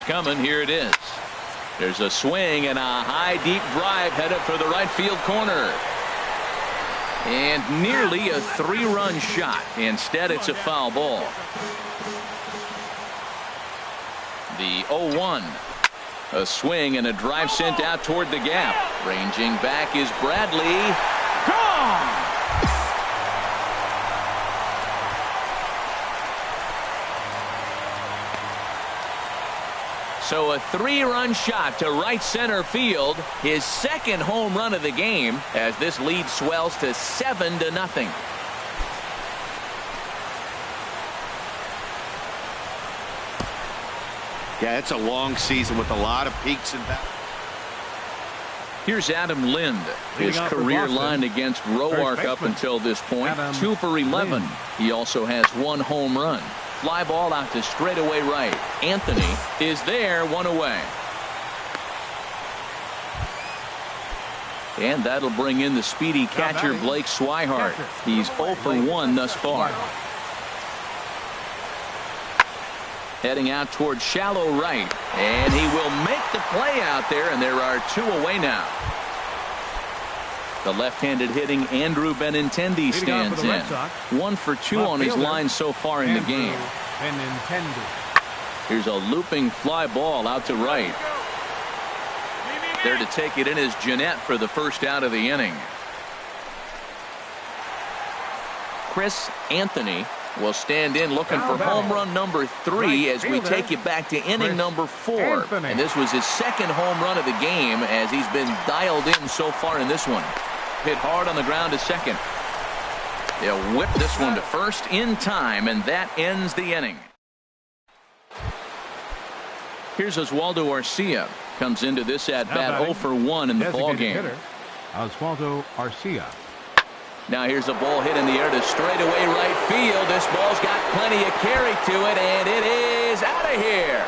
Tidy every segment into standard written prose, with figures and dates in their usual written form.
coming. Here it is. There's a swing and a high deep drive headed for the right field corner. And nearly a 3-run shot. Instead, it's a foul ball. The 0-1. A swing and a drive sent out toward the gap. Ranging back is Bradley. Gone! So a 3-run shot to right center field. His second home run of the game as this lead swells to 7-0. Yeah, it's a long season with a lot of peaks and valleys. Here's Adam Lind. His career line against Roark up until this point, 2 for 11. He also has 1 home run. Fly ball out to straightaway right. Anthony is there, 1 away. And that'll bring in the speedy catcher Blake Swihart. He's 0 for 1 thus far. Heading out toward shallow right. And he will make the play out there, and there are 2 away now. The left-handed hitting Andrew Benintendi stands in. 1 for 2 on his line so far in the game. Here's a looping fly ball out to right. There to take it in is Jeanette for the first out of the inning. Chris Anthony will stand in looking for home run number 3 as we take you back to inning number 4. And this was his second home run of the game as he's been dialed in so far in this one. Hit hard on the ground to second. They'll whip this one to first in time, and that ends the inning. Here's Oswaldo Arcia. Comes into this at bat 0 for 1 in the ball game. Oswaldo Arcia. Now here's a ball hit in the air to straightaway right field. This ball's got plenty of carry to it, and it is out of here.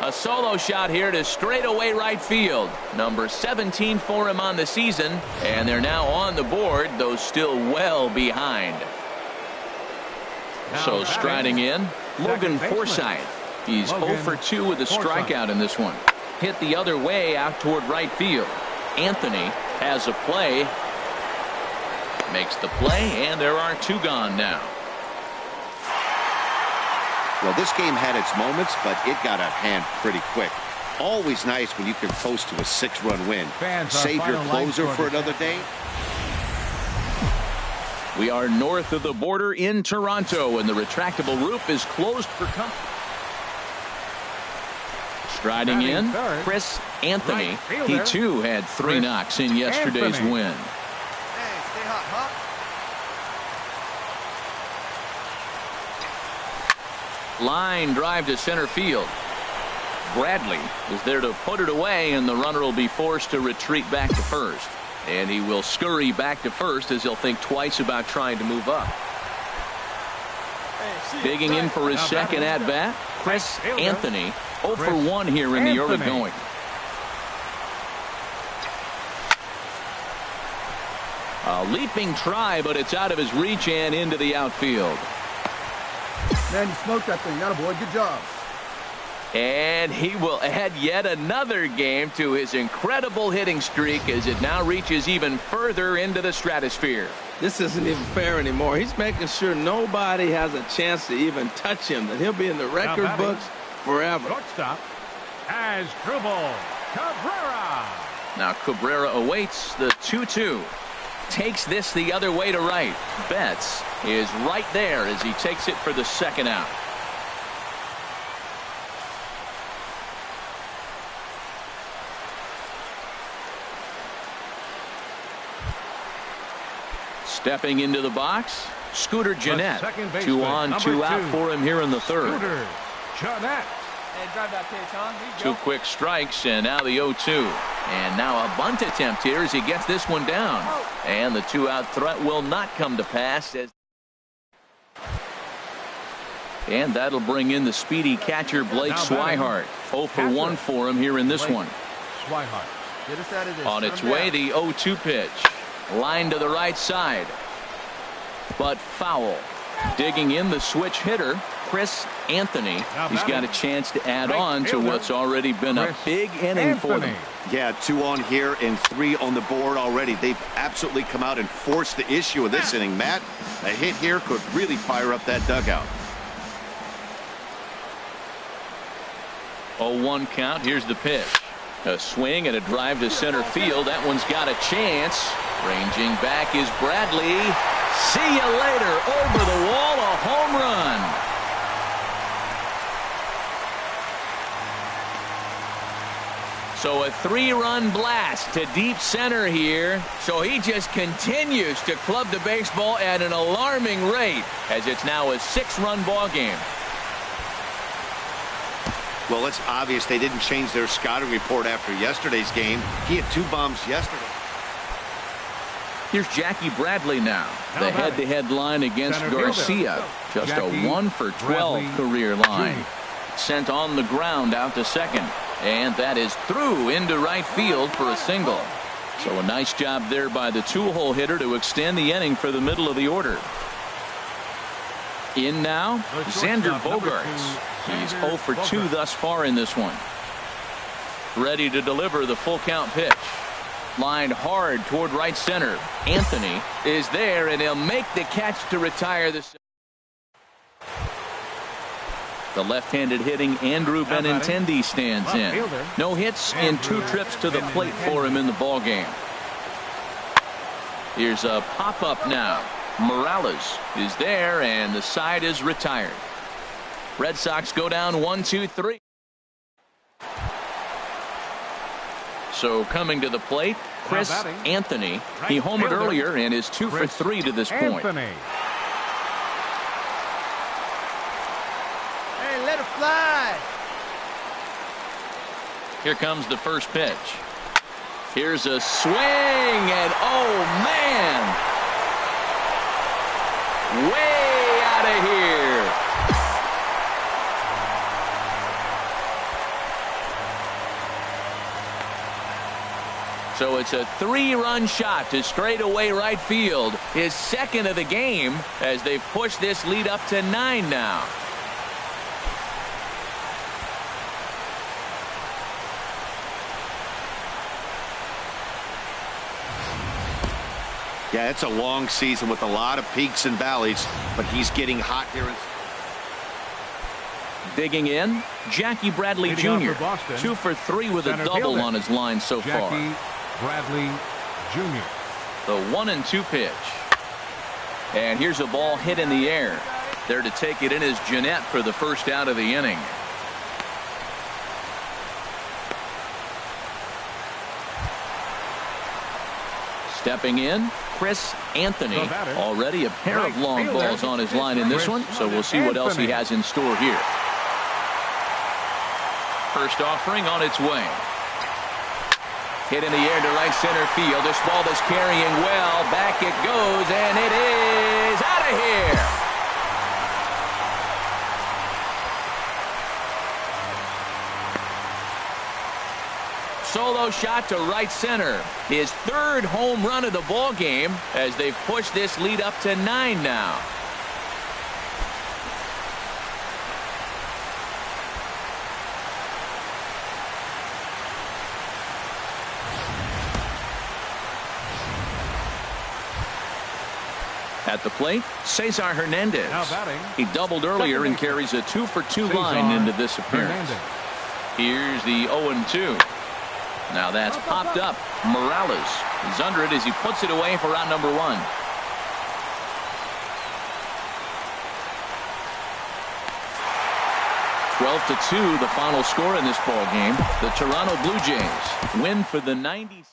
A solo shot here to straightaway right field. Number 17 for him on the season, and they're now on the board, though still well behind. So striding in, Logan Forsythe. He's 0 for 2 with a strikeout in this one. Hit the other way out toward right field. Anthony has a play. Makes the play, and there are 2 gone now. Well, this game had its moments, but it got out of hand pretty quick. Always nice when you can coast to a 6-run win. Save your closer for another day. We are north of the border in Toronto, and the retractable roof is closed for comfort. Striding in, Chris Anthony. He too had 3 knocks in yesterday's win. Hey, stay hot, huh? Line drive to center field. Bradley is there to put it away, and the runner will be forced to retreat back to first. And he will scurry back to first as he'll think twice about trying to move up. Digging in for his second at bat, Chris Anthony. 0 for 1 here in the early going. A leaping try, but it's out of his reach and into the outfield. Man, you smoked that thing. Atta boy. Good job. And he will add yet another game to his incredible hitting streak as it now reaches even further into the stratosphere. This isn't even fair anymore. He's making sure nobody has a chance to even touch him, that he'll be in the record books forever. Shortstop as Cabrera. Now Cabrera awaits the 2-2. Takes this the other way to right. Betts is right there as he takes it for the second out. Stepping into the box, Scooter Jeanette. 2 on, 2 out for him here in the third. Scooter Jeanette. Hey, drive that pitch, huh? 2 quick strikes, and now the 0-2. And now a bunt attempt here as he gets this one down. And the 2-out threat will not come to pass. And that'll bring in the speedy catcher Blake Swihart. 0 for 1 for him here in this one. Swihart. Get us out of this. On its way, the 0-2 pitch. Line to the right side. But foul. Digging in, the switch hitter, Chris Anthony. He's got a chance to add on to what's already been a big inning for them. Yeah, 2 on here and 3 on the board already. They've absolutely come out and forced the issue of this inning, Matt. A hit here could really fire up that dugout. 0-1 count. Here's the pitch. A swing and a drive to center field. That one's got a chance. Ranging back is Bradley. See you later. Over the wall, a home run. So a 3-run blast to deep center here. So he just continues to club the baseball at an alarming rate, as it's now a 6-run ball game. Well, it's obvious they didn't change their scouting report after yesterday's game. He had 2 bombs yesterday. Here's Jackie Bradley now. The head-to-head line against Garcia. Just a 1-for-12 career line. Sent on the ground out to second. And that is through into right field for a single. So a nice job there by the 2-hole hitter to extend the inning for the middle of the order. In now, Xander Bogaerts. He's 0 for 2 thus far in this one. Ready to deliver the full count pitch. Lined hard toward right center. Anthony is there, and he'll make the catch to retire this. The left-handed hitting Andrew Benintendi stands in. No hits in 2 trips to the plate for him in the ball game. Here's a pop-up now. Morales is there, and the side is retired. Red Sox go down 1-2-3. So coming to the plate, Chris Anthony. He homered earlier and is 2 for 3 to this point. Hey, let it fly. Here comes the first pitch. Here's a swing, and oh man, way out of here. So it's a 3-run shot to straightaway right field, his second of the game, as they've pushed this lead up to 9 now. Yeah, it's a long season with a lot of peaks and valleys, but he's getting hot here. Digging in, Jackie Bradley Jr. 2 for 3 with a double on his line so far. Jackie Bradley Jr. The 1-2 pitch. And here's a ball hit in the air. There to take it in is Jeanette for the first out of the inning. Stepping in, Chris Anthony. Already a pair of long balls on his line in this one, so we'll see what else he has in store here. First offering on its way. Hit in the air to right center field. This ball is carrying well. Back it goes, and it is out of here. Solo shot to right center. His 3rd home run of the ball game, as they've pushed this lead up to 9 now. At the plate, Cesar Hernandez. He doubled earlier and carries a 2 for 2 line into this appearance. Here's the 0-2. Now that's popped up. Morales is under it as he puts it away for out number 1. (12-2) the final score in this ball game. The Toronto Blue Jays win for the 90s.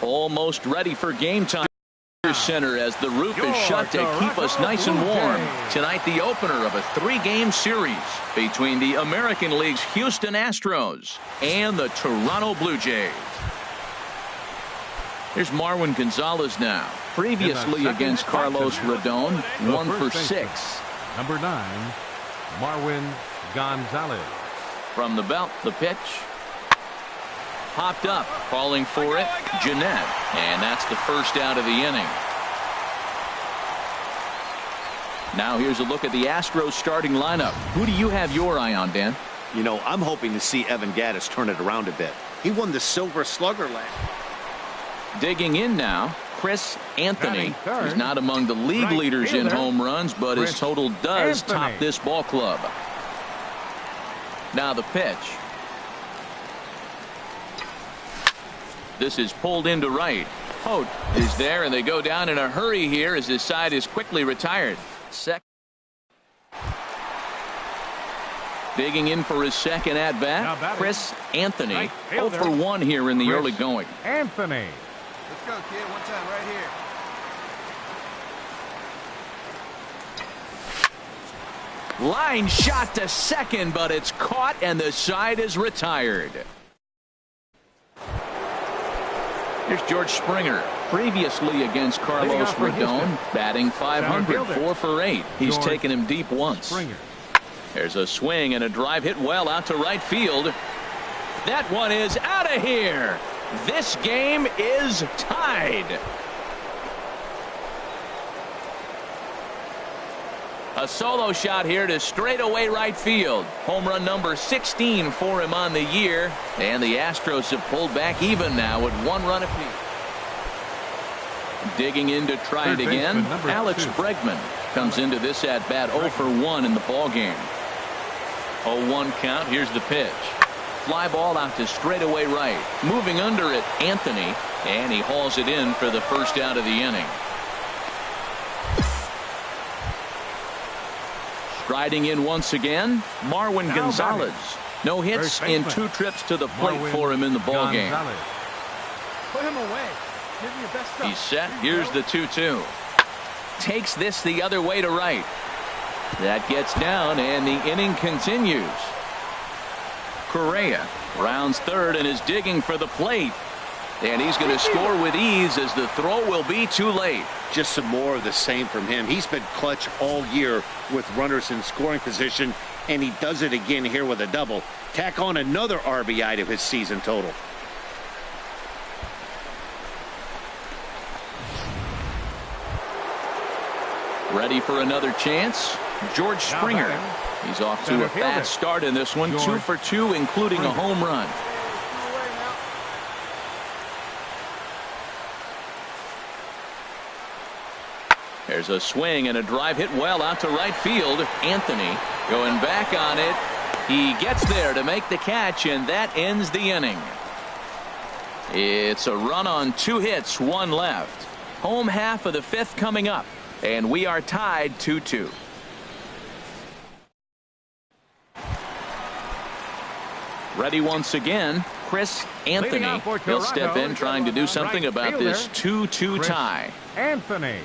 Almost ready for game time. Center as the roof is shut to keep us nice and warm. Tonight, the opener of a 3-game series between the American League's Houston Astros and the Toronto Blue Jays. Here's Marwin Gonzalez now. Previously against Carlos Rodon, 1 for 6. Number 9, Marwin Gonzalez. From the belt, the pitch. Popped up, calling for it, Jeanette, and that's the first out of the inning. Now here's a look at the Astros starting lineup. Who do you have your eye on, Dan? You know, I'm hoping to see Evan Gattis turn it around a bit. He won the Silver Slugger last. Digging in now, Chris Anthony. He's not among the league leaders in home runs, but his total does top this ball club. Now the pitch. This is pulled into right. Holt is there, and they go down in a hurry here as his side is quickly retired. Digging in for his second at-bat, Chris Anthony. 0 for 1 here in the early going. Anthony. Let's go, kid. One time right here. Line shot to second, but it's caught, and the side is retired. Here's George Springer. Previously against Carlos Rodon, batting .500, 4 for 8. He's taken him deep once. There's a swing and a drive hit well out to right field. That one is out of here. This game is tied. A solo shot here to straightaway right field. Home run number 16 for him on the year. And the Astros have pulled back even now with 1 run apiece. Digging in to try it again. Alex Bregman comes into this at bat 0 for 1 in the ballgame. 0-1 count. Here's the pitch. Fly ball out to straightaway right. Moving under it, Anthony. And he hauls it in for the first out of the inning. Striding in once again, Marwin Gonzalez. No hits in 2 trips to the plate for him in the ballgame. Put him away. Give me your best stuff. He's set. Here's the 2-2. Takes this the other way to right. That gets down, and the inning continues. Correa rounds third and is digging for the plate. And he's going to score with ease as the throw will be too late. Just some more of the same from him. He's been clutch all year with runners in scoring position, and he does it again here with a double. Tack on another RBI to his season total. Ready for another chance. George Springer. He's off to a fast start in this one. 2 for 2, including a home run. There's a swing and a drive hit well out to right field. Anthony going back on it. He gets there to make the catch, and that ends the inning. It's a run on 2 hits, 1 left. Home half of the 5th coming up, and we are tied 2-2. Ready once again, Chris Anthony. He'll step in trying to do something about this 2-2 tie. Anthony.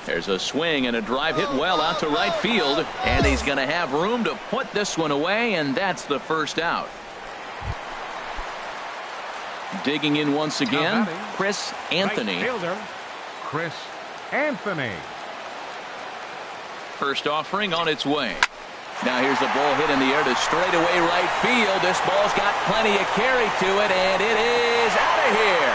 There's a swing and a drive hit well out to right field, and he's going to have room to put this one away, and that's the first out. Digging in once again, Chris Anthony. Chris Anthony. First offering on its way. Now here's the ball hit in the air to straightaway right field. This ball's got plenty of carry to it, and it is out of here.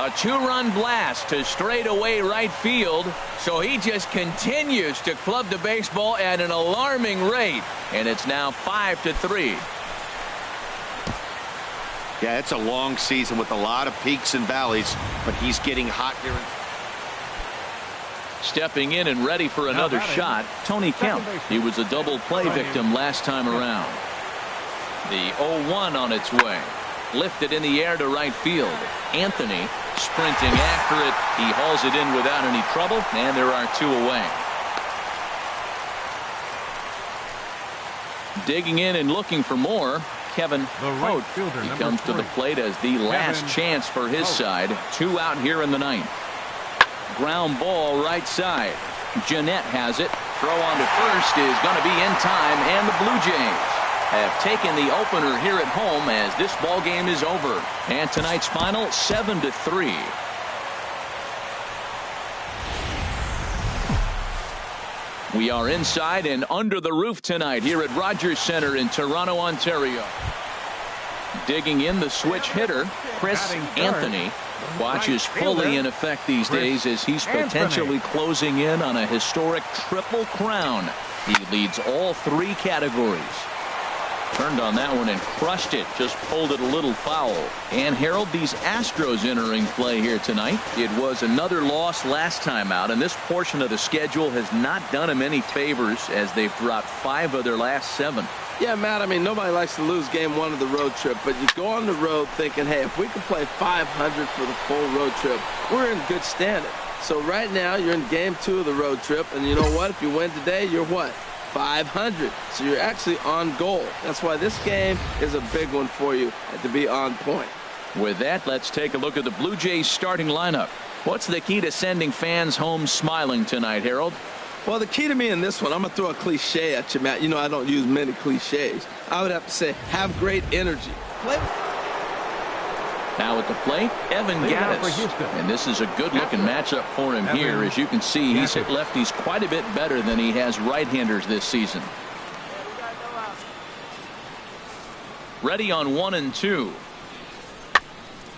A 2-run blast to straightaway right field. So he just continues to club the baseball at an alarming rate. And it's now 5-3. Yeah, it's a long season with a lot of peaks and valleys, but he's getting hot here. Stepping in and ready for another shot, Tony Kemp. He was a double play victim last time around. The 0-1 on its way. Lifted in the air to right field. Anthony sprinting after it. He hauls it in without any trouble, and there are 2 away. Digging in and looking for more, Kevin Holt. He comes to the plate as the last chance for his side. 2 out here in the ninth. Ground ball right side. Jeanette has it. Throw on to first is going to be in time, and the Blue Jays have taken the opener here at home as this ball game is over. And tonight's final 7-3. We are inside and under the roof tonight here at Rogers Center in Toronto, Ontario. Digging in the switch hitter, Chris Anthony. Watch is fully in effect these days as he's potentially closing in on a historic triple crown. He leads all 3 categories. Turned on that one and crushed it. Just pulled it a little foul. And Harold, these Astros entering play here tonight. It was another loss last time out, and this portion of the schedule has not done them any favors as they've dropped 5 of their last 7. Yeah, Matt, I mean, nobody likes to lose game 1 of the road trip, but you go on the road thinking, hey, if we can play 500 for the full road trip, we're in good standing. So right now, you're in game 2 of the road trip, and you know what? If you win today, you're what? 500. So you're actually on goal. That's why this game is a big one for you to be on point. With that, let's take a look at the Blue Jays starting lineup. What's the key to sending fans home smiling tonight, Harold? Well, the key to me in this one, I'm going to throw a cliche at you, Matt. You know I don't use many cliches. I would have to say, have great energy. Now at the plate, Evan Gattis. And this is a good-looking matchup for him here. As you can see, he's hit lefties quite a bit better than he has right-handers this season. Ready on 1 and 2.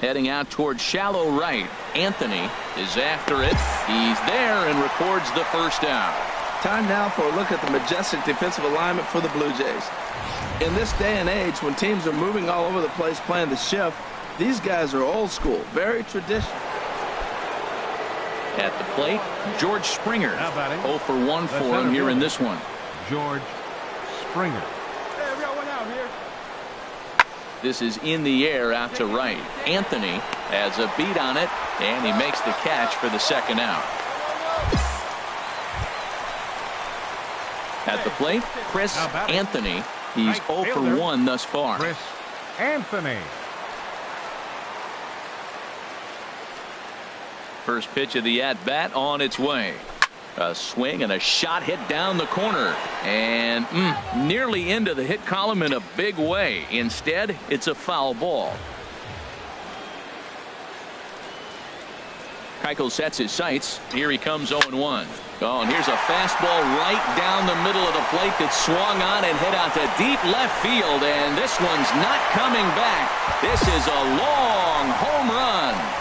Heading out towards shallow right. Anthony is after it. He's there and records the first down. Time now for a look at the majestic defensive alignment for the Blue Jays. In this day and age, when teams are moving all over the place playing the shift, these guys are old school, very traditional. At the plate, George Springer. 0 for 1 for him here in this one. George Springer. Hey, we got one out here. This is in the air out to right. Anthony has a beat on it, and he makes the catch for the second out. At the plate, Chris Anthony. He's 0 for 1 thus far. Chris Anthony. First pitch of the at-bat on its way. A swing and a shot hit down the corner. And nearly into the hit column in a big way. Instead, it's a foul ball. Keuchel sets his sights. Here he comes 0-1. Oh, and here's a fastball right down the middle of the plate that swung on and hit out to deep left field. And this one's not coming back. This is a long home run.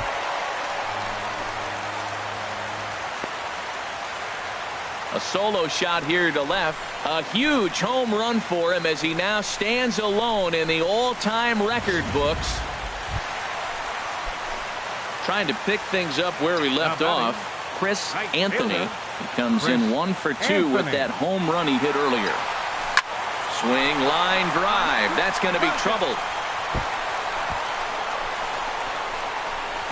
A solo shot here to left. A huge home run for him as he now stands alone in the all-time record books. Trying to pick things up where he left off. Chris Anthony. He comes in 1 for 2 with that home run he hit earlier. Swing, line drive. That's going to be trouble.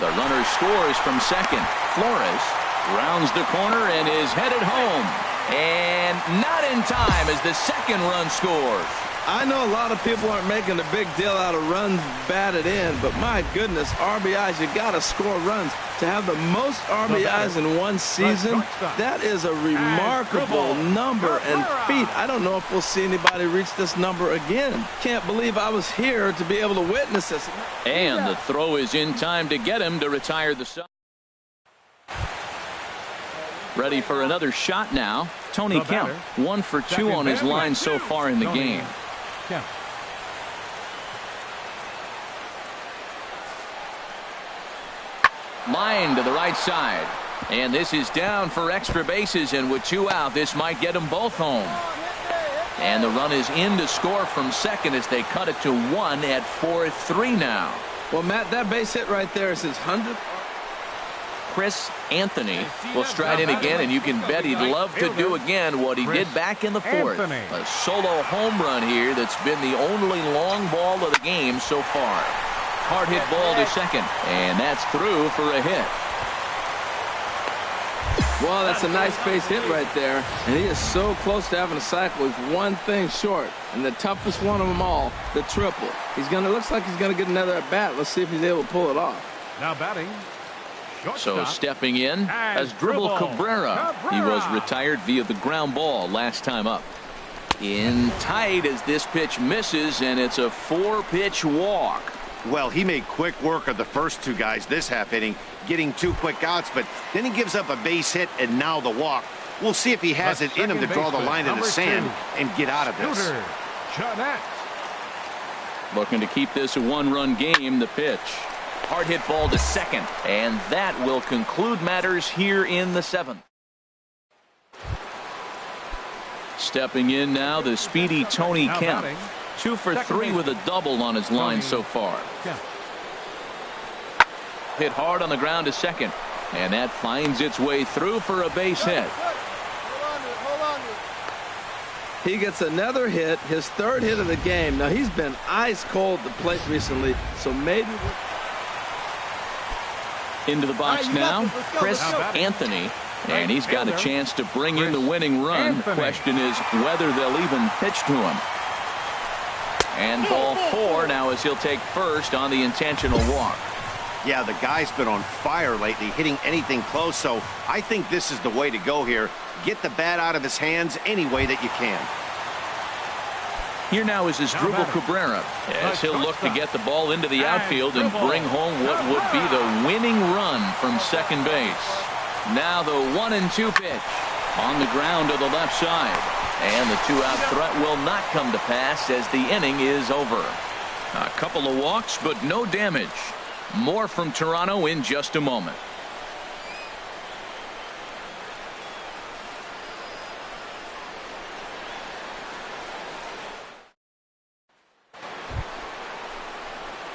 The runner scores from second. Flores rounds the corner and is headed home. And not in time as the second run scores. I know a lot of people aren't making a big deal out of runs batted in, but my goodness, RBIs, you got to score runs. To have the most RBIs in one season, that is a remarkable number and feat. I don't know if we'll see anybody reach this number again. Can't believe I was here to be able to witness this. And the throw is in time to get him to retire the side. Ready for another shot now. Tony Kemp, 1 for 2 on his line so far in the game. Kemp. Line to the right side. And this is down for extra bases, and with 2 out, this might get them both home. And the run is in to score from second as they cut it to 1 at 4-3 now. Well, Matt, that base hit right there is his 100th. Chris Anthony will stride in again, and you can bet he'd love to do again what he did back in the 4th. A solo home run here that's been the only long ball of the game so far. Hard hit ball to second, and that's through for a hit. Well, that's a nice base hit right there, and he is so close to having a cycle. He's one thing short, and the toughest one of them all, the triple. Looks like he's gonna get another at bat. Let's see if he's able to pull it off. Now batting. So stepping in as Dribble Cabrera. He was retired via the ground ball last time up. In tight as this pitch misses, and it's a 4-pitch walk. Well, he made quick work of the first 2 guys this half inning, getting 2 quick outs, but then he gives up a base hit and now the walk. We'll see if he has it in him to draw the line in the sand and get out of this. Looking to keep this a 1-run game. The pitch. Hard hit ball to second, and that will conclude matters here in the 7th. Stepping in now, the speedy Tony Kemp. 2 for 3 with a double on his line so far. Hit hard on the ground to second, and that finds its way through for a base hit. He gets another hit, his 3rd hit of the game. Now, he's been ice cold at the plate recently, so maybe... Into the box now, Chris Anthony, and he's got a chance to bring in the winning run. The question is whether they'll even pitch to him. And ball 4 now as he'll take first on the intentional walk. Yeah, the guy's been on fire lately, hitting anything close, so I think this is the way to go here. Get the bat out of his hands any way that you can. Here now is his Dribble Cabrera as he'll look to get the ball into the outfield and bring home what would be the winning run from second base. Now the 1-2 pitch on the ground to the left side. And the 2-out threat will not come to pass as the inning is over. A couple of walks, but no damage. More from Toronto in just a moment.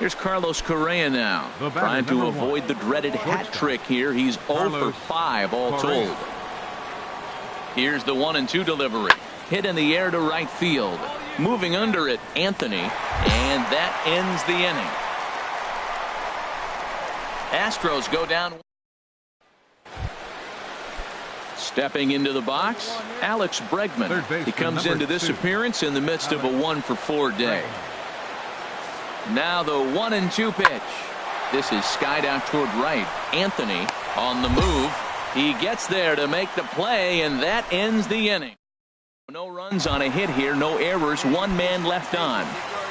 Here's Carlos Correa now, trying to avoid the dreaded hat trick here. He's 0 for 5 all told. Here's the 1-2 delivery. Hit in the air to right field. Moving under it, Anthony, and that ends the inning. Astros go down. Stepping into the box, Alex Bregman. He comes into this appearance in the midst of a 1 for 4 day. Now the 1-2 pitch. This is skied out toward right. Anthony on the move. He gets there to make the play, and that ends the inning. No runs on a hit here, no errors, 1 man left on.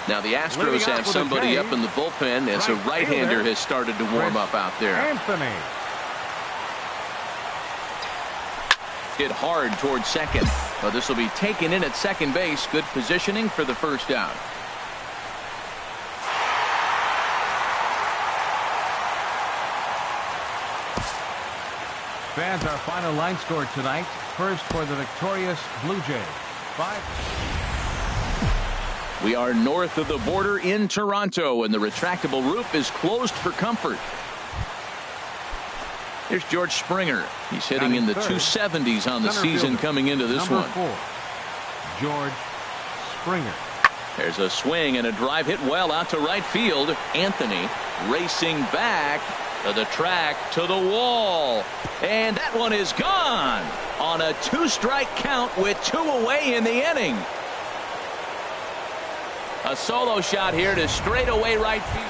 Now the Astros have somebody up in the bullpen as a right-hander has started to warm up out there. Anthony. Hit hard towards second, but this will be taken in at second base. Good positioning for the first out. Fans, our final line score tonight. First for the victorious Blue Jays. 5. We are north of the border in Toronto, and the retractable roof is closed for comfort. Here's George Springer. He's hitting in the 270s on the season coming into this one. 4, George Springer. There's a swing and a drive hit well out to right field. Anthony racing back to the track, to the wall, and that one is gone on a 2-strike count with 2 away in the inning. A solo shot here to straightaway right field.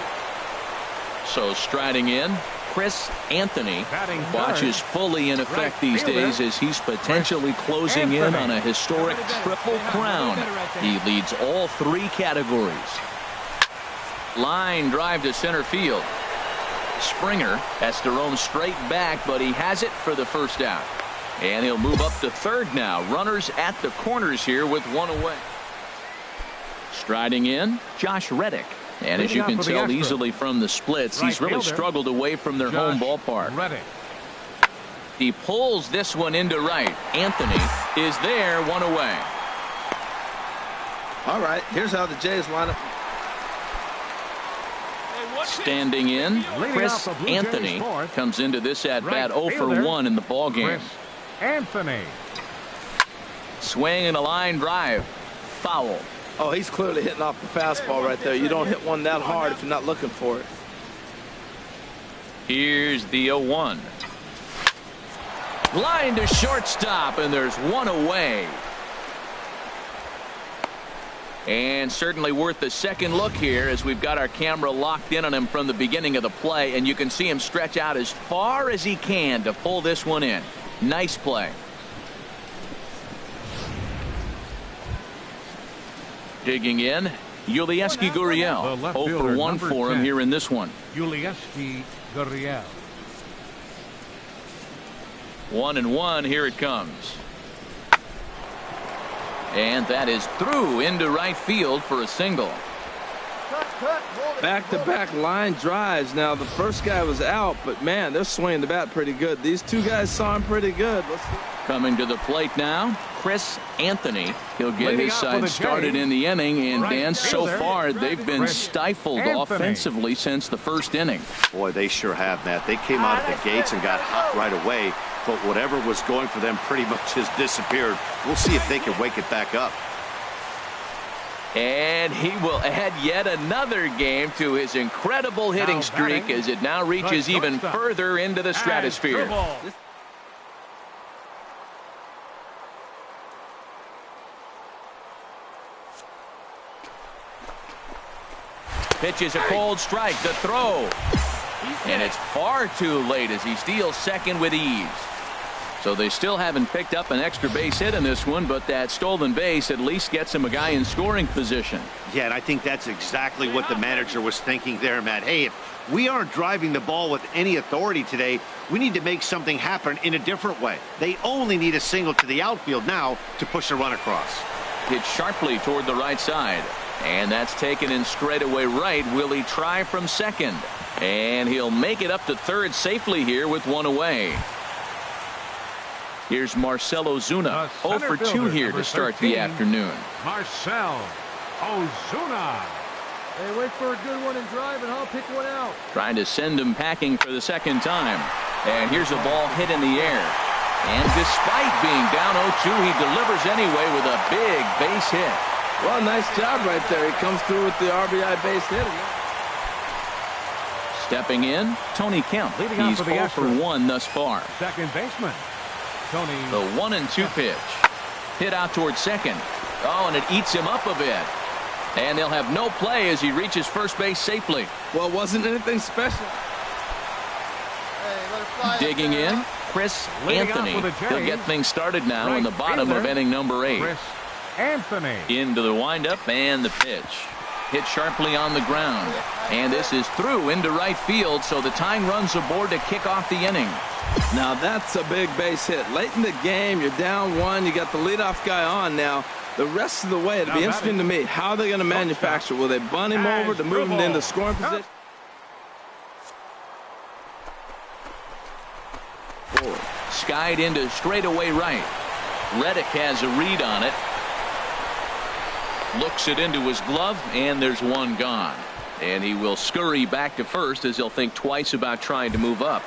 So striding in, Chris Anthony watches fully in effect these days as he's potentially closing in on a historic triple crown. He leads all 3 categories. Line drive to center field. Springer has to roam straight back, but he has it for the first out. And he'll move up to third now. Runners at the corners here with 1 away. Striding in, Josh Reddick. And as you can tell easily from the splits, he's really struggled away from their home ballpark. He pulls this one into right. Anthony is there, one away. All right, here's how the Jays line up. Standing in, Chris Anthony comes into this at-bat 0 for 1 in the ballgame. Anthony. Swing and a line drive. Foul. Oh, he's clearly hitting off the fastball right there. You don't hit one that hard if you're not looking for it. Here's the 0-1. Line to shortstop, and there's one away. And certainly worth the second look here as we've got our camera locked in on him from the beginning of the play, and you can see him stretch out as far as he can to pull this one in. Nice play. Digging in, Yulieski Gurriel. 0 for 1 for him here in this one. Yulieski Gurriel. 1-1, here it comes. And that is through into right field for a single. Back-to-back line drives. Now, the first guy was out, but, man, they're swinging the bat pretty good. These two guys saw him pretty good. Coming to the plate now, Chris Anthony. He'll get his side started in the inning, and Dan, so far they've been stifled offensively since the first inning. Boy, they sure have, Matt. They came out of the gates and got hot right away, but whatever was going for them pretty much has disappeared. We'll see if they can wake it back up. And he will add yet another game to his incredible hitting streak as it now reaches even further into the stratosphere. Pitches a cold strike, the throw. And it's far too late as he steals second with ease. So they still haven't picked up an extra base hit in this one, but that stolen base at least gets him a guy in scoring position. Yeah, and I think that's exactly what the manager was thinking there, Matt. Hey, if we aren't driving the ball with any authority today, we need to make something happen in a different way. They only need a single to the outfield now to push a run across. Hit sharply toward the right side. And that's taken in straightaway right. Will he try from second? And he'll make it up to third safely here with one away. Here's Marcell Ozuna, 0 for 2 here to start the afternoon. Marcell Ozuna. Hey, wait for a good one and drive, and I'll pick one out. Trying to send him packing for the second time. And here's a ball hit in the air. And despite being down 0-2, he delivers anyway with a big base hit. Well, nice job right there. He comes through with the RBI base hit. Stepping in, Tony Kemp. He's 0 for 1 thus far. Second baseman, Tony. The 1-2 pitch. Hit out towards second. Oh, and it eats him up a bit. And they'll have no play as he reaches first base safely. Well, it wasn't anything special. Digging in, Chris Anthony. He'll get things started now in the bottom of inning number 8. Chris Anthony. Into the windup and the pitch. Hit sharply on the ground. And this is through into right field, so the tying run's aboard to kick off the inning. Now that's a big base hit. Late in the game, you're down 1. You got the leadoff guy on now. The rest of the way, it'll be interesting to me. How are they going to manufacture? Will they bunt him over to move him into scoring position? Skied into straightaway right. Reddick has a read on it. Looks it into his glove, and there's one gone. And he will scurry back to first as he'll think twice about trying to move up.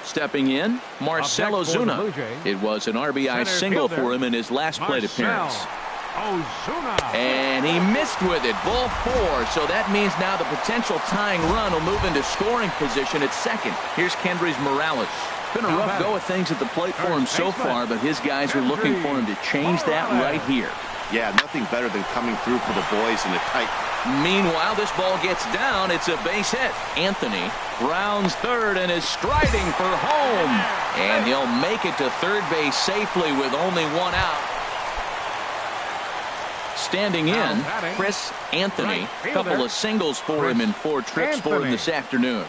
Stepping in, Marcell Ozuna. It was an RBI single for him in his last plate appearance. And he missed with it, ball 4. So that means now the potential tying run will move into scoring position at second. Here's Kendrys Morales. Been a rough go of things at the plate for him so far, but his guys are looking for him to change that right here. Yeah, nothing better than coming through for the boys in the tight. Meanwhile, this ball gets down. It's a base hit. Anthony rounds third and is striding for home. And he'll make it to third base safely with only one out. Standing in, Chris Anthony. A couple of singles for him in 4 trips for him this afternoon.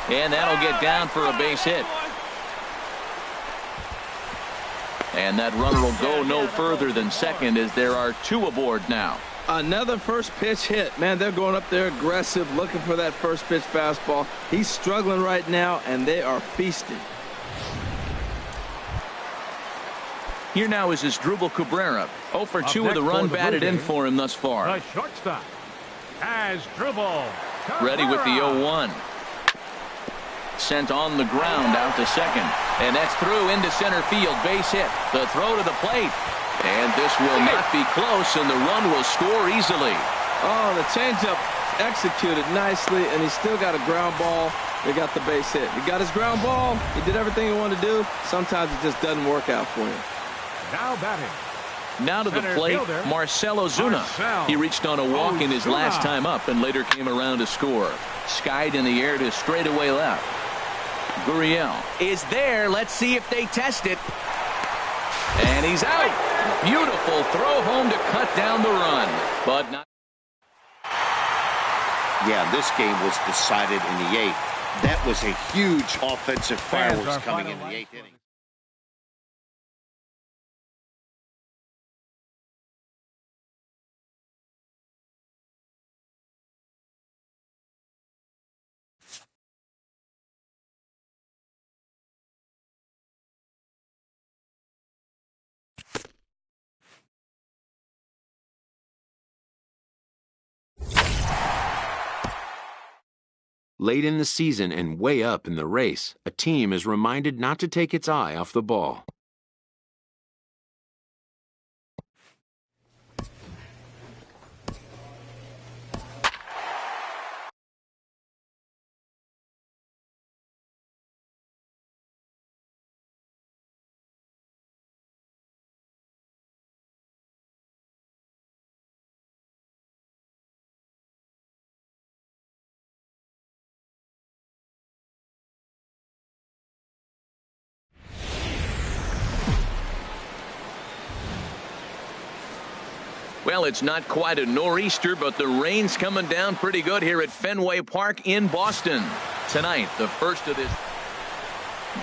And that'll get down for a base hit. And that runner will go no further than second as there are 2 aboard now. Another first pitch hit. Man, they're going up there aggressive, looking for that first pitch fastball. He's struggling right now, and they are feasting. Here now is Asdrubal Cabrera. 0 for 2 with a run batted in for him thus far. The shortstop, Asdrubal Cabrera. Ready with the 0-1. Sent on the ground out to second. And that's through into center field. Base hit. The throw to the plate. And this will not be close, and the run will score easily. Oh, the changeup executed nicely, and he's still got a ground ball. They got the base hit. He got his ground ball. He did everything he wanted to do. Sometimes it just doesn't work out for him. Now batting. Now to the plate, Marcell Ozuna. He reached on a walk in his last time up and later came around to score. Skied in the air to straightaway left. Gurriel is there. Let's see if they test it. And he's out. Beautiful throw home to cut down the run. But not. Yeah, this game was decided in the 8th. That was a huge offensive fireworks coming in the 8th inning. Late in the season and way up in the race, a team is reminded not to take its eye off the ball. Well, it's not quite a nor'easter, but the rain's coming down pretty good here at Fenway Park in Boston. Tonight, the first of this.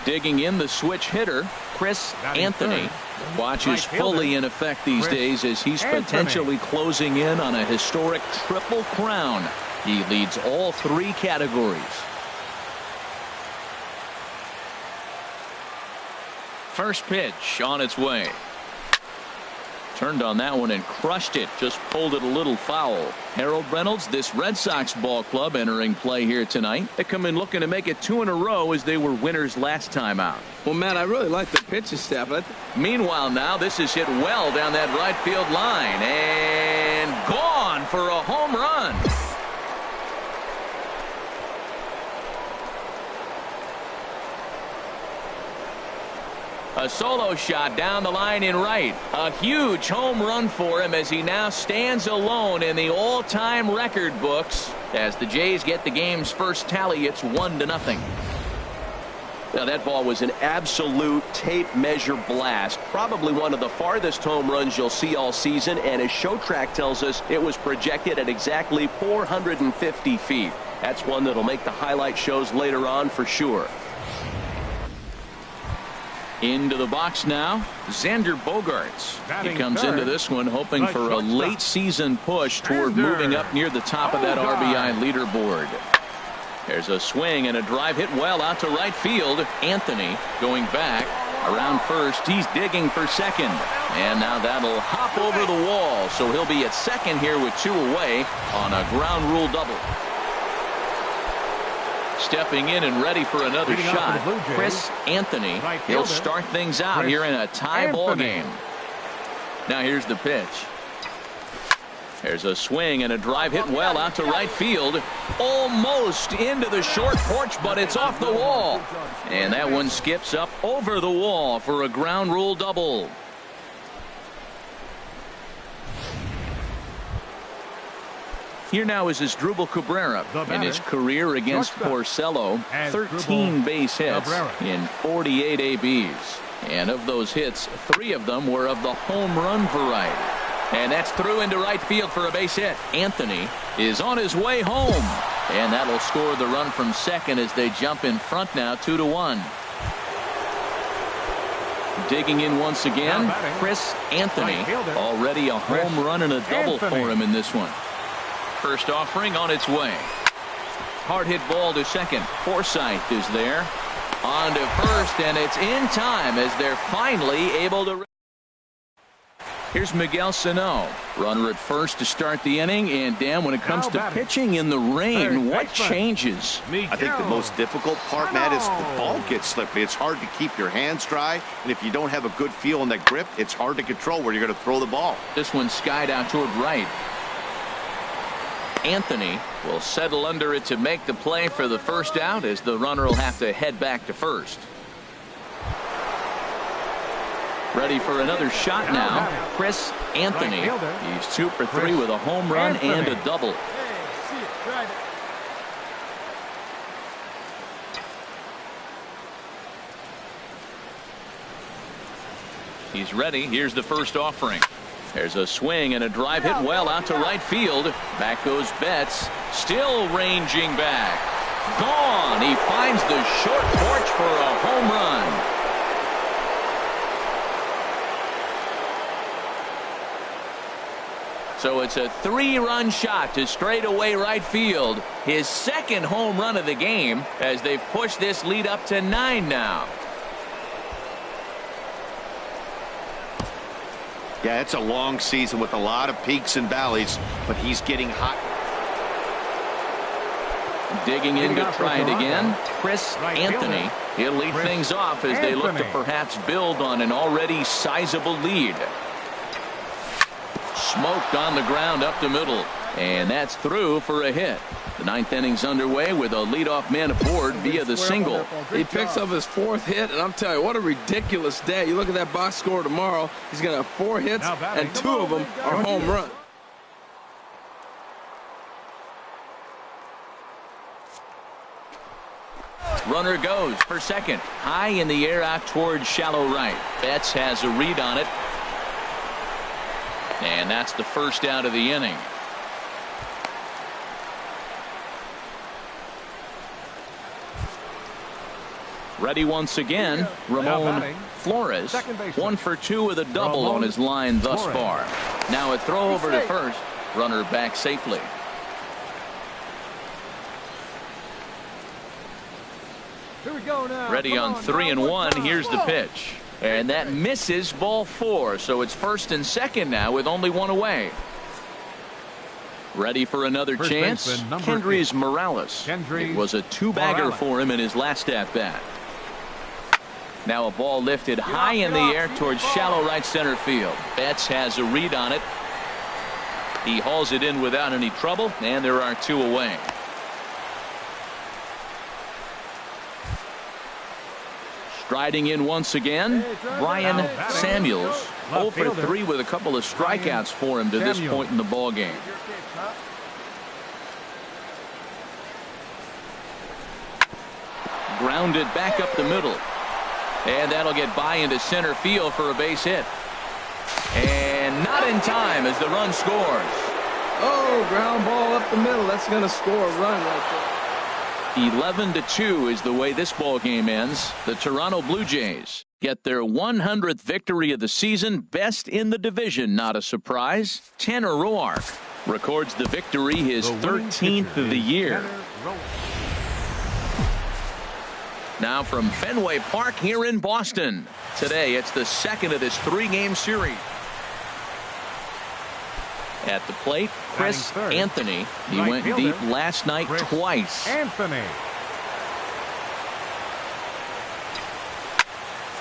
Digging in the switch hitter, Chris Anthony. Watch is fully in effect these days as he's potentially closing in on a historic triple crown. He leads all 3 categories. First pitch on its way. Turned on that one and crushed it. Just pulled it a little foul. Harold Reynolds, this Red Sox ball club entering play here tonight. They come in looking to make it 2 in a row as they were winners last time out. Well, Matt, I really like the pitching staff. Meanwhile, now this is hit well down that right field line. And gone for a home run. A solo shot down the line in right. A huge home run for him as he now stands alone in the all-time record books. As the Jays get the game's first tally, it's 1-0. Now that ball was an absolute tape measure blast. Probably one of the farthest home runs you'll see all season, and as Show Track tells us, it was projected at exactly 450 feet. That's one that'll make the highlight shows later on for sure. Into the box now, Xander Bogaerts. He comes into this one hoping for a late season push toward moving up near the top of that RBI leaderboard. There's a swing and a drive hit well out to right field. Anthony going back around first. He's digging for second. And now that'll hop over the wall. So he'll be at second here with 2 away on a ground rule double. Stepping in and ready for another shot, Chris Anthony. He'll start things out here in a tie ball game. Now here's the pitch. There's a swing and a drive hit well out to right field. Almost into the short porch, but it's off the wall. And that one skips up over the wall for a ground rule double. Here now is Asdrubal Cabrera. In his career against Porcello, 13 base hits in 48 ABs. And of those hits, 3 of them were of the home run variety. And that's through into right field for a base hit. Anthony is on his way home. And that'll score the run from second as they jump in front now 2-1. Digging in once again, Chris Anthony. Already a home run and a double for him in this one. First offering on its way. Hard hit ball to second. Forsythe is there. On to first, and it's in time as they're finally able to. Here's Miguel Sano. Runner at first to start the inning. And Dan, when it comes to pitching in the rain, what changes? I think the most difficult part, Matt, is the ball gets slippery. It's hard to keep your hands dry. And if you don't have a good feel in that grip, it's hard to control where you're going to throw the ball. This one skied out toward right. Anthony will settle under it to make the play for the first out, as the runner will have to head back to first. Ready for another shot now, Chris Anthony. He's 2 for 3 with a home run and a double. He's ready. Here's the first offering. There's a swing and a drive hit well out to right field. Back goes Betts, still ranging back. Gone. He finds the short porch for a home run. So it's a 3-run shot to straightaway right field. His second home run of the game, as they've pushed this lead up to 9 now. Yeah, it's a long season with a lot of peaks and valleys, but he's getting hot. Digging in to try it again, Chris Anthony. He'll lead things off as they look to perhaps build on an already sizable lead. Smoked on the ground up the middle, and that's through for a hit. The 9th inning's underway with a leadoff man aboard via the single. He picks up his 4th hit, and I'm telling you, what a ridiculous day. You look at that box score tomorrow, he's going to have 4 hits, and 2 of them are home runs. Runner goes for second. High in the air out towards shallow right. Betts has a read on it. And that's the first out of the inning. Ready once again, Ramon Flores. 1 for 2 with a double on his line thus far. Now a throw over to first. Runner back safely. Here we go now. Ready on 3-1. Here's the pitch. And that misses, ball 4. So it's first and second now with only 1 away. Ready for another chance. Kendrys Morales. It was a 2-bagger for him in his last at-bat. Now a ball lifted high in the air towards shallow right center field. Betts has a read on it. He hauls it in without any trouble, and there are 2 away. Striding in once again, Brian Samuels. 0 for 3 with a couple of strikeouts for him to this point in the ball game. Grounded back up the middle. And that'll get by into center field for a base hit. And not in time as the run scores. Oh, ground ball up the middle. That's going to score a run right there. 11-2 is the way this ball game ends. The Toronto Blue Jays get their 100th victory of the season, best in the division. Not a surprise. Tanner Roark records the victory, his 13th of the year. Now from Fenway Park here in Boston. Today it's the second of this 3-game series. At the plate, Chris Anthony. He went deep last night twice. Anthony.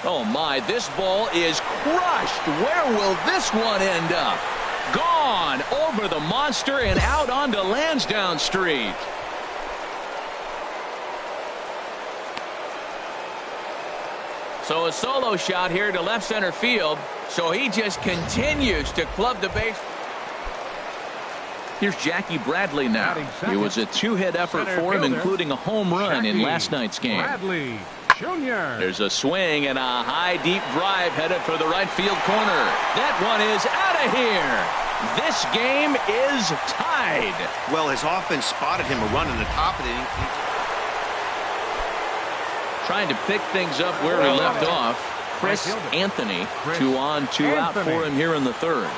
Oh my, this ball is crushed. Where will this one end up? Gone over the monster and out onto Lansdowne Street. So a solo shot here to left center field. So he just continues to club the base. Here's Jackie Bradley now. It was a 2-hit effort for him, including a home run in last night's game. Bradley Jr. There's a swing and a high deep drive headed for the right field corner. That one is out of here. This game is tied. Well, his offense spotted him a run in the top of the inning. Trying to pick things up where he left off. Chris Anthony. 2 on, 2 out for him here in the third.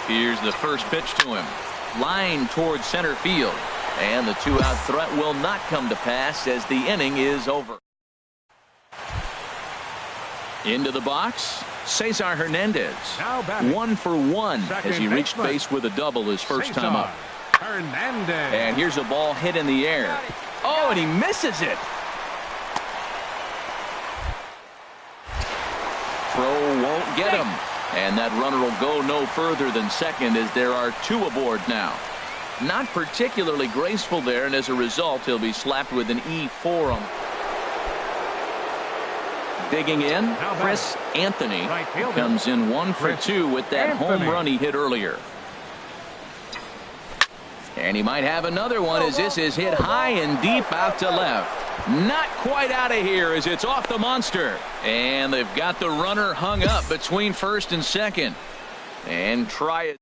Here's the first pitch to him. Line towards center field. And the 2-out threat will not come to pass as the inning is over. Into the box, Cesar Hernandez. 1 for 1 as he reached base with a double his first time up. And here's a ball hit in the air. Oh, and he misses it. Throw won't get him. And that runner will go no further than second as there are 2 aboard now. Not particularly graceful there, and as a result, he'll be slapped with an E4 on. Digging in, Chris Anthony comes in 1 for 2 with that home run he hit earlier. And he might have another one as this is hit high and deep out to left. Not quite out of here as it's off the monster. And they've got the runner hung up between first and second. And try it.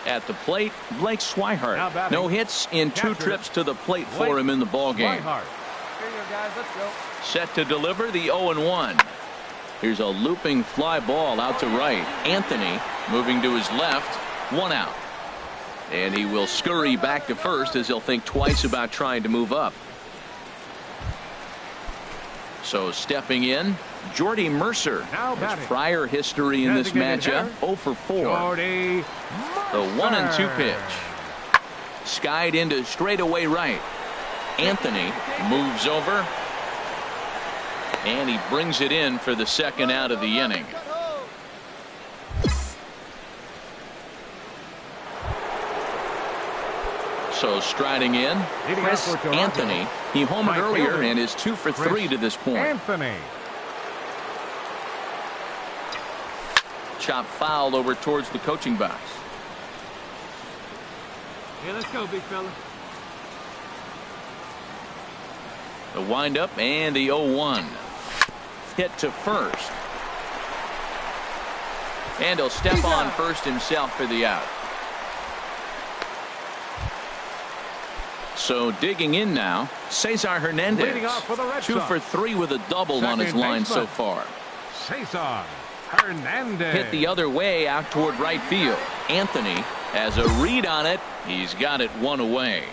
At the plate, Blake Swihart. No hits in 2 trips to the plate for him in the ballgame. Set to deliver the 0-1. Here's a looping fly ball out to right. Anthony moving to his left. 1 out. And he will scurry back to first as he'll think twice about trying to move up. So stepping in, Jordy Mercer. Has prior history in this matchup. 0 for 4. The 1-2 pitch. Skied into straightaway right. Anthony moves over. And he brings it in for the second out of the inning. So striding in, Chris Anthony. He homered earlier and is 2 for 3 to this point. Anthony. Chop foul over towards the coaching box. Yeah, let's go, big fella. The windup and the 0-1. Hit to first. And he'll step on first himself for the out. So digging in now, Cesar Hernandez. 2 for 3 with a double on his line so far. Cesar Hernandez. Hit the other way out toward right field. Anthony has a read on it. He's got it 1 away.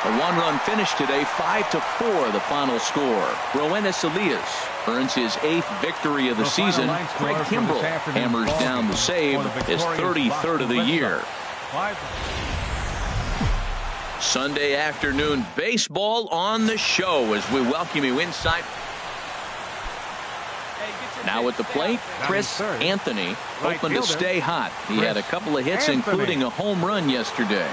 A 1-run finish today, 5-4 the final score. Roenis Elias earns his 8th victory of the season. Craig Kimbrell hammers down the save, his 33rd of the year. Sunday afternoon baseball on the show as we welcome you inside. Now at the plate, Chris Anthony, hoping to stay hot. He had a couple of hits, including a home run yesterday.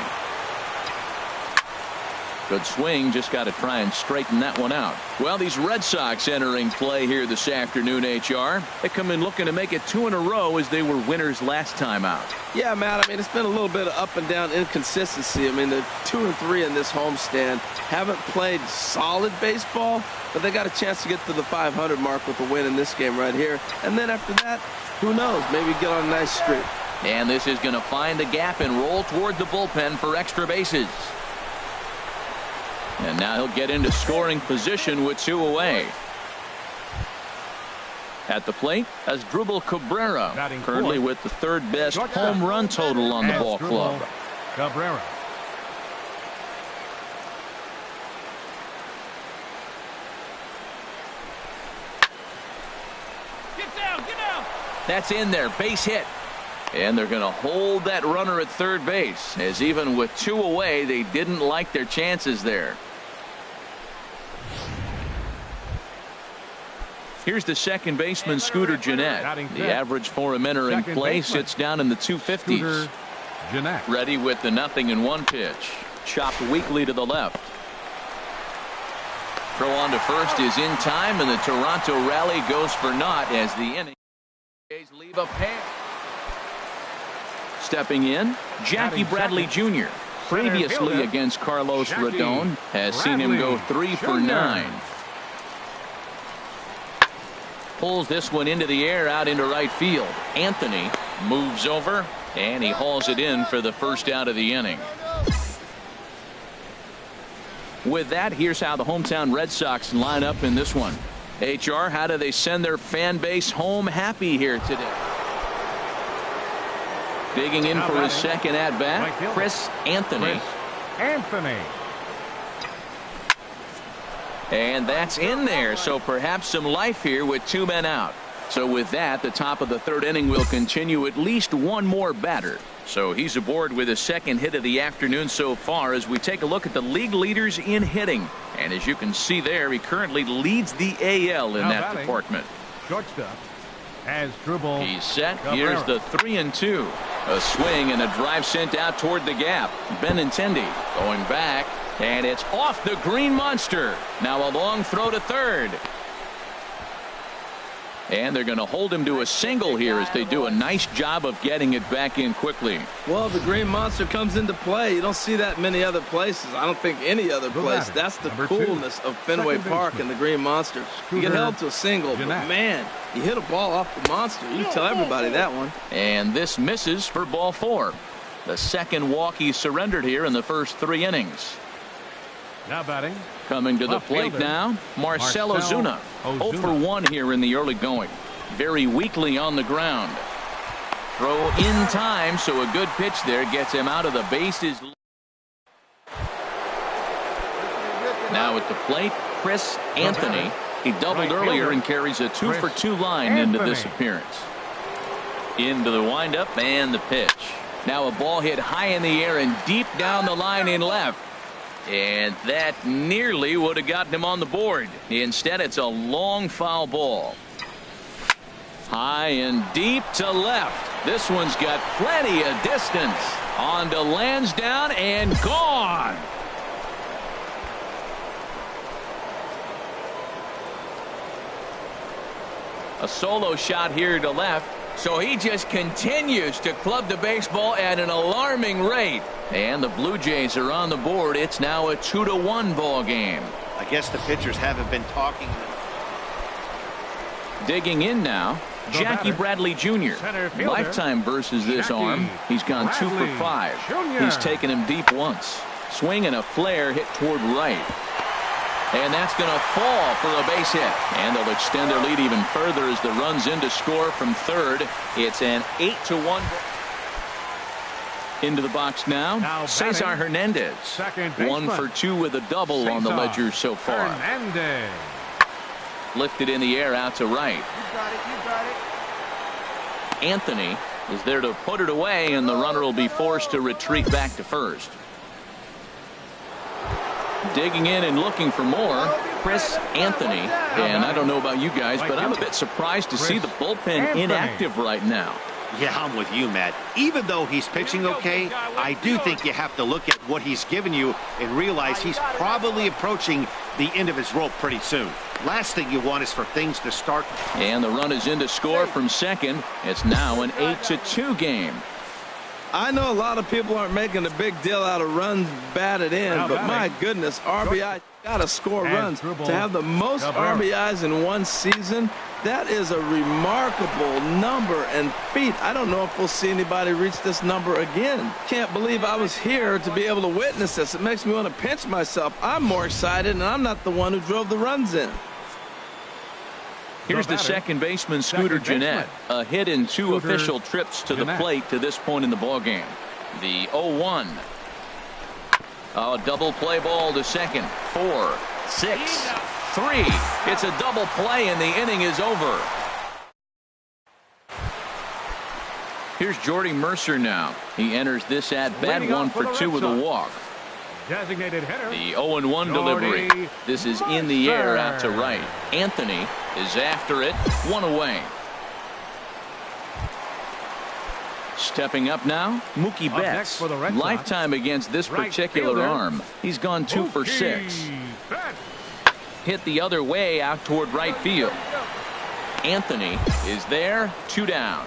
Good swing, just got to try and straighten that one out. Well, these Red Sox entering play here this afternoon, HR. They come in looking to make it 2 in a row as they were winners last time out. Yeah, Matt, I mean, it's been a little bit of up and down inconsistency. I mean, they're 2 and 3 in this homestand. Haven't played solid baseball, but they got a chance to get to the 500 mark with a win in this game right here. And then after that, who knows, maybe get on a nice streak. And this is going to find the gap and roll toward the bullpen for extra bases. And now he'll get into scoring position with 2 away. At the plate, Asdrubal Cabrera, currently with the 3rd best home run total on the ball club. Cabrera. Get down. That's in there, base hit. And they're going to hold that runner at 3rd base, as even with 2 away, they didn't like their chances there. Here's the second baseman, Scooter Gennett. The average for him entering play sits down in the 250s. Ready with the 0-1 pitch. Chopped weakly to the left. Throw on to first is in time, and the Toronto rally goes for naught as the inning leave a pair. Stepping in, Jackie Bradley Jr. Previously against Carlos Rodon, has seen him go 3 for 9. Pulls this one into the air out into right field. Anthony moves over, and he hauls it in for the first out of the inning. With that, here's how the hometown Red Sox line up in this one. HR, how do they send their fan base home happy here today? Digging in for his second at-bat, Chris Anthony. And that's in there, so perhaps some life here with 2 men out. So with that, the top of the 3rd inning will continue at least one more batter. So he's aboard with his second hit of the afternoon so far as we take a look at the league leaders in hitting. And as you can see there, he currently leads the AL in that department. Shortstop as Struble. He's set. Here's the 3-2. A swing and a drive sent out toward the gap. Benintendi going back, and it's off the green monster. Now a long throw to third. And they're going to hold him to a single here as they do a nice job of getting it back in quickly. Well, the green monster comes into play. You don't see that many other places. I don't think any other place. That's the coolness of Fenway Park and the green monster. You get held to a single, but man, you hit a ball off the monster. You tell everybody that one. And this misses for ball 4. The second walk he surrendered here in the first 3 innings. Now batting. Coming to the plate now, Marcell Ozuna. 0 for 1 here in the early going. Very weakly on the ground. Throw in time, so a good pitch there gets him out of the bases. Now at the plate, Chris Anthony. He doubled earlier and carries a 2 for 2 line into this appearance. Into the windup and the pitch. Now a ball hit high in the air and deep down the line in left. And that nearly would have gotten him on the board. Instead, it's a long foul ball. High and deep to left. This one's got plenty of distance. On to Lansdowne and gone. A solo shot here to left. So he just continues to club the baseball at an alarming rate. And the Blue Jays are on the board. It's now a 2-1 ball game. I guess the pitchers haven't been talking. Digging in now, Jackie Bradley Jr. Lifetime versus this arm. He's gone 2 for 5. He's taken him deep once. Swing and a flare hit toward right. And that's going to fall for a base hit. And they'll extend their lead even further as the runs in to score from third. It's an 8-1. Into the box now Cesar Hernandez. 1 for 2 with a double on the ledger so far. Lifted in the air out to right. You got it. Anthony is there to put it away, and the runner will be forced to retreat back to first. Digging in and looking for more, Chris Anthony. And I don't know about you guys, but I'm a bit surprised to see the bullpen inactive right now. Yeah, I'm with you, Matt. Even though he's pitching okay, I do think you have to look at what he's given you and realize he's probably approaching the end of his rope pretty soon. Last thing you want is for things to start. And the run is in to score from second. It's now an 8-2 game. I know a lot of people aren't making a big deal out of runs batted in, but my goodness, RBI got to score runs. To have the most RBIs in one season, that is a remarkable number and feat. I don't know if we'll see anybody reach this number again. Can't believe I was here to be able to witness this. It makes me want to pinch myself. I'm more excited, and I'm not the one who drove the runs in. Here's the second baseman, Scooter Gennett. A hit in 2 official trips to the plate to this point in the ballgame. The 0-1. A double play ball to second. 4, 6, 3. It's a double play, and the inning is over. Here's Jordy Mercer now. He enters this at bat 1 for 2 with a walk. Designated hitter. The 0-1 delivery. This is in the air out to right. Anthony is after it. 1 away. Stepping up now, Mookie Betts. Lifetime against this particular arm. He's gone 2 for 6. Hit the other way out toward right field. Anthony is there. 2 down.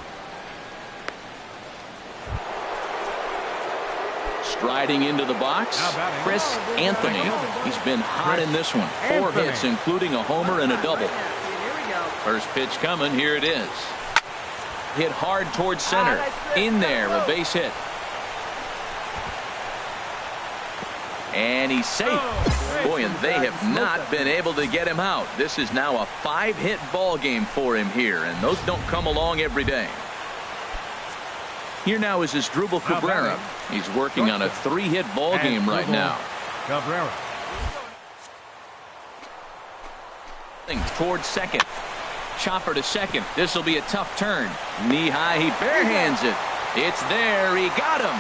Striding into the box, Chris Anthony. He's been hot in this one. 4 hits, including a homer and a double. First pitch coming. Here it is. Hit hard towards center. In there, a base hit. And he's safe. Boy, and they have not been able to get him out. This is now a 5-hit ball game for him here, and those don't come along every day. Here now is Asdrubal Cabrera. He's working on a 3-hit ball game right now. Cabrera. Towards second. Chopper to second. This will be a tough turn. Knee high, he barehands it. It's there, he got him.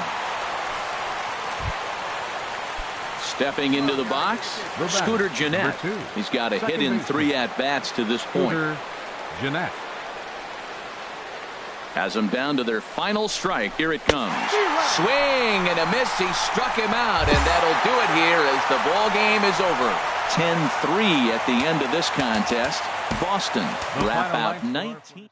Stepping into the box, Scooter Gennett. He's got a hit in 3 at-bats to this point. Scooter Gennett. Has them down to their final strike. Here it comes. Swing and a miss. He struck him out, and that'll do it here as the ball game is over. 10-3 at the end of this contest. Boston wrap out 19.